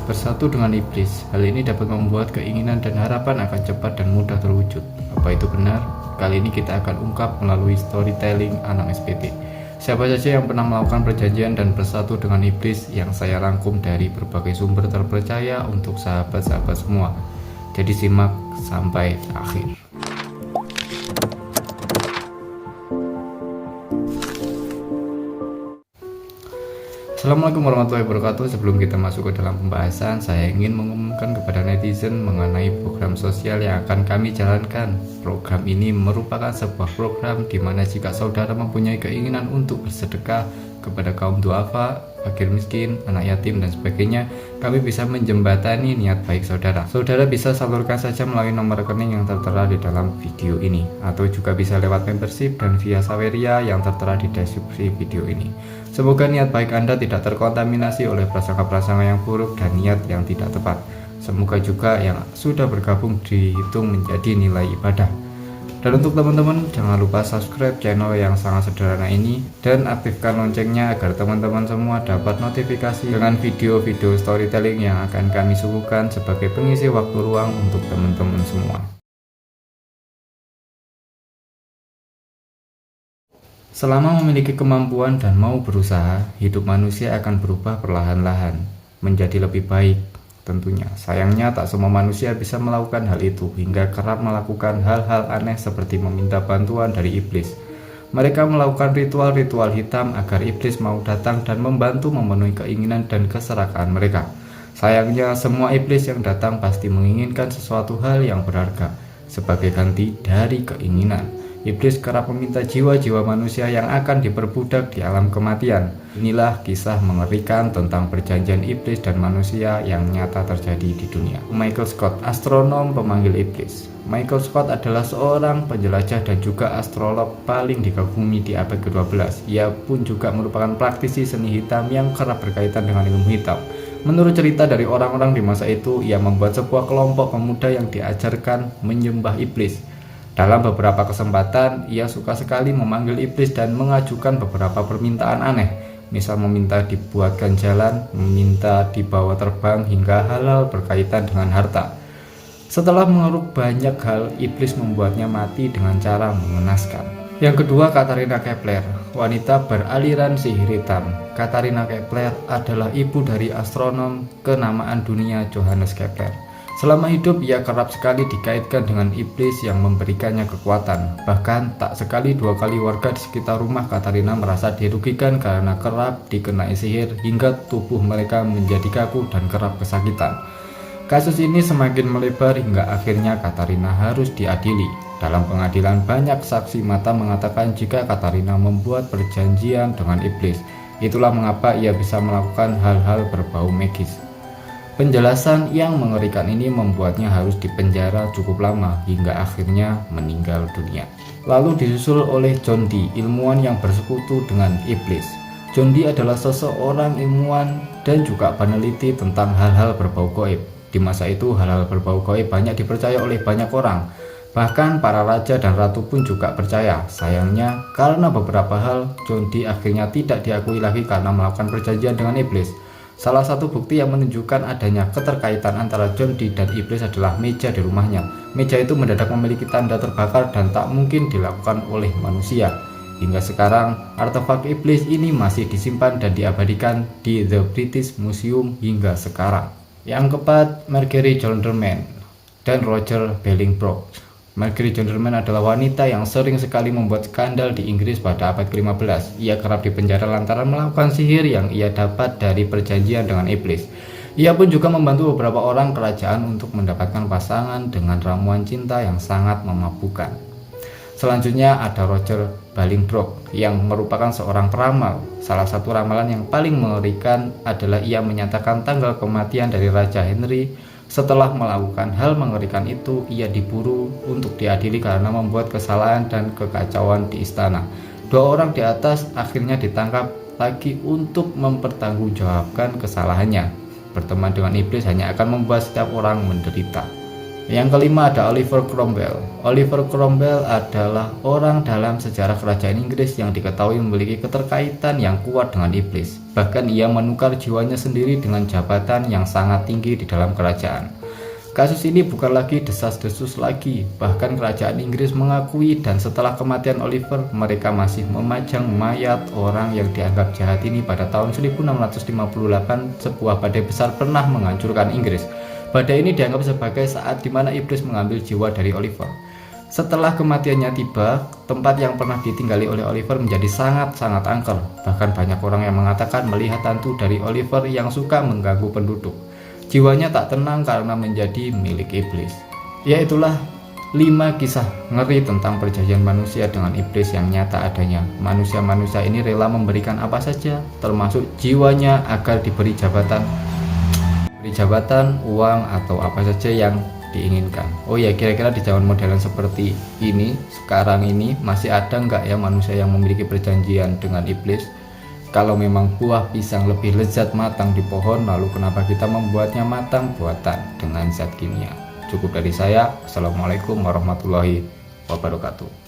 bersatu dengan iblis. Hal ini dapat membuat keinginan dan harapan akan cepat dan mudah terwujud. Apa itu benar? Kali ini kita akan ungkap melalui storytelling anak SPT. Siapa saja yang pernah melakukan perjanjian dan bersatu dengan iblis yang saya rangkum dari berbagai sumber terpercaya untuk sahabat-sahabat semua. Jadi simak sampai akhir. Assalamualaikum warahmatullahi wabarakatuh. Sebelum kita masuk ke dalam pembahasan, saya ingin mengumumkan kepada netizen mengenai program sosial yang akan kami jalankan. Program ini merupakan sebuah program di mana jika saudara mempunyai keinginan untuk bersedekah kepada kaum duafa, fakir miskin, anak yatim dan sebagainya, kami bisa menjembatani niat baik saudara. Saudara bisa salurkan saja melalui nomor rekening yang tertera di dalam video ini, atau juga bisa lewat membership dan via Saweria yang tertera di deskripsi video ini. Semoga niat baik Anda tidak terkontaminasi oleh prasangka-prasangka yang buruk dan niat yang tidak tepat. Semoga juga yang sudah bergabung dihitung menjadi nilai ibadah. Dan untuk teman-teman, jangan lupa subscribe channel yang sangat sederhana ini dan aktifkan loncengnya agar teman-teman semua dapat notifikasi dengan video-video storytelling yang akan kami suguhkan sebagai pengisi waktu luang untuk teman-teman semua. Selama memiliki kemampuan dan mau berusaha, hidup manusia akan berubah perlahan-lahan menjadi lebih baik. Tentunya, sayangnya tak semua manusia bisa melakukan hal itu hingga kerap melakukan hal-hal aneh seperti meminta bantuan dari iblis. Mereka melakukan ritual-ritual hitam agar iblis mau datang dan membantu memenuhi keinginan dan keserakahan mereka. Sayangnya, semua iblis yang datang pasti menginginkan sesuatu hal yang berharga sebagai ganti dari keinginan. Iblis kerap meminta jiwa-jiwa manusia yang akan diperbudak di alam kematian. Inilah kisah mengerikan tentang perjanjian iblis dan manusia yang nyata terjadi di dunia. Michael Scott, astronom pemanggil iblis. Michael Scott adalah seorang penjelajah dan juga astrolog paling dikagumi di abad ke-12. Ia pun juga merupakan praktisi seni hitam yang kerap berkaitan dengan ilmu hitam. Menurut cerita dari orang-orang di masa itu, ia membuat sebuah kelompok pemuda yang diajarkan menyembah iblis. Dalam beberapa kesempatan, ia suka sekali memanggil iblis dan mengajukan beberapa permintaan aneh. Misal meminta dibuatkan jalan, meminta dibawa terbang, hingga hal-hal berkaitan dengan harta. Setelah mengeruk banyak hal, iblis membuatnya mati dengan cara mengenaskan. Yang kedua, Katharina Kepler, wanita beraliran sihir hitam. Katharina Kepler adalah ibu dari astronom kenamaan dunia Johannes Kepler. Selama hidup, ia kerap sekali dikaitkan dengan iblis yang memberikannya kekuatan. Bahkan, tak sekali dua kali warga di sekitar rumah Katharina merasa dirugikan karena kerap dikenai sihir hingga tubuh mereka menjadi kaku dan kerap kesakitan. Kasus ini semakin melebar hingga akhirnya Katharina harus diadili. Dalam pengadilan, banyak saksi mata mengatakan jika Katharina membuat perjanjian dengan iblis. Itulah mengapa ia bisa melakukan hal-hal berbau magis. Penjelasan yang mengerikan ini membuatnya harus dipenjara cukup lama hingga akhirnya meninggal dunia. Lalu disusul oleh John Dee, ilmuwan yang bersekutu dengan iblis. John Dee adalah seseorang ilmuwan dan juga peneliti tentang hal-hal berbau gaib. Di masa itu, hal-hal berbau gaib banyak dipercaya oleh banyak orang. Bahkan para raja dan ratu pun juga percaya. Sayangnya, karena beberapa hal, John Dee akhirnya tidak diakui lagi karena melakukan perjanjian dengan iblis. Salah satu bukti yang menunjukkan adanya keterkaitan antara John Dee dan iblis adalah meja di rumahnya. Meja itu mendadak memiliki tanda terbakar dan tak mungkin dilakukan oleh manusia. Hingga sekarang, artefak iblis ini masih disimpan dan diabadikan di The British Museum hingga sekarang. Yang keempat, Margery Jonderman dan Roger Bolingbroke. Margery Jonderman adalah wanita yang sering sekali membuat skandal di Inggris pada abad ke-15. Ia kerap dipenjara lantaran melakukan sihir yang ia dapat dari perjanjian dengan iblis. Ia pun juga membantu beberapa orang kerajaan untuk mendapatkan pasangan dengan ramuan cinta yang sangat memabukkan. Selanjutnya ada Roger Bolingbroke yang merupakan seorang peramal. Salah satu ramalan yang paling mengerikan adalah ia menyatakan tanggal kematian dari Raja Henry. Setelah melakukan hal mengerikan itu, ia diburu untuk diadili karena membuat kesalahan dan kekacauan di istana. Dua orang di atas akhirnya ditangkap lagi untuk mempertanggungjawabkan kesalahannya. Berteman dengan iblis hanya akan membuat setiap orang menderita. Yang kelima ada Oliver Cromwell. Oliver Cromwell adalah orang dalam sejarah kerajaan Inggris yang diketahui memiliki keterkaitan yang kuat dengan iblis. Bahkan ia menukar jiwanya sendiri dengan jabatan yang sangat tinggi di dalam kerajaan. Kasus ini bukan lagi desas-desus lagi, bahkan kerajaan Inggris mengakui, dan setelah kematian Oliver, mereka masih memajang mayat orang yang dianggap jahat ini. Pada tahun 1658, sebuah badai besar pernah menghancurkan Inggris. Badai ini dianggap sebagai saat di mana iblis mengambil jiwa dari Oliver. Setelah kematiannya tiba, tempat yang pernah ditinggali oleh Oliver menjadi sangat-sangat angker. Bahkan banyak orang yang mengatakan melihat hantu dari Oliver yang suka mengganggu penduduk. Jiwanya tak tenang karena menjadi milik iblis. Ya, itulah 5 kisah ngeri tentang perjanjian manusia dengan iblis yang nyata adanya. Manusia-manusia ini rela memberikan apa saja, termasuk jiwanya, agar diberi jabatan, uang, atau apa saja yang diinginkan. Oh ya, kira-kira di zaman modern seperti ini, sekarang ini masih ada nggak ya manusia yang memiliki perjanjian dengan iblis? Kalau memang buah pisang lebih lezat matang di pohon, lalu kenapa kita membuatnya matang buatan dengan zat kimia? Cukup dari saya. Assalamualaikum warahmatullahi wabarakatuh.